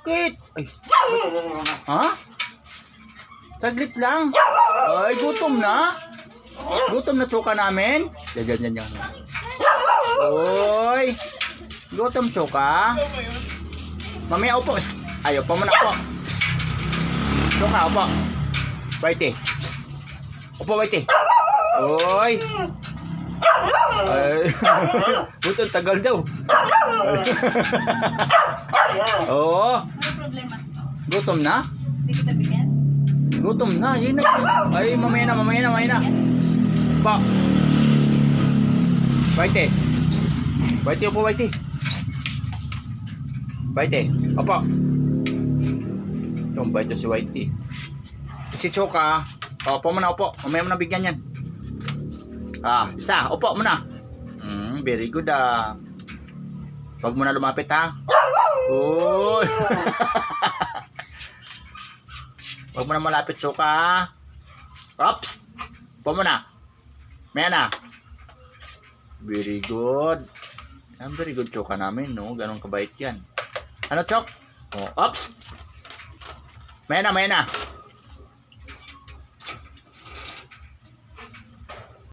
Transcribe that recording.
Bakit? Ay. Ha? Saglit lang. Ay, gutom na. Gutom na Choka namin. Yan. Oy. Gutom Choka. Mamaya upo. Ayaw pa muna upo. Choka, upo. Baiti. Upo, Baiti. Oy. Ay. Gutom, tagal daw. Oo. Ano problema? Gutom na? Hindi kita bigyan? Gutom na. Yun na. Ay, mamaya na. Pa. Baiti. Baiti, upo, Baiti. Baiti, upo. Yung Baiti si Baiti. Si Choka. Upo mo na, upo. Mamaya mo na bigyan yan. Isa. Upo mo na. Very good Huwag mo na lumapit ha. Uy. Huwag mo na malapit Choka. Ops. Upo mo na. Maya na. Very good. Very good Choka namin, no? Ganun kabait yan. Ano, Chok? Ops. Maya na.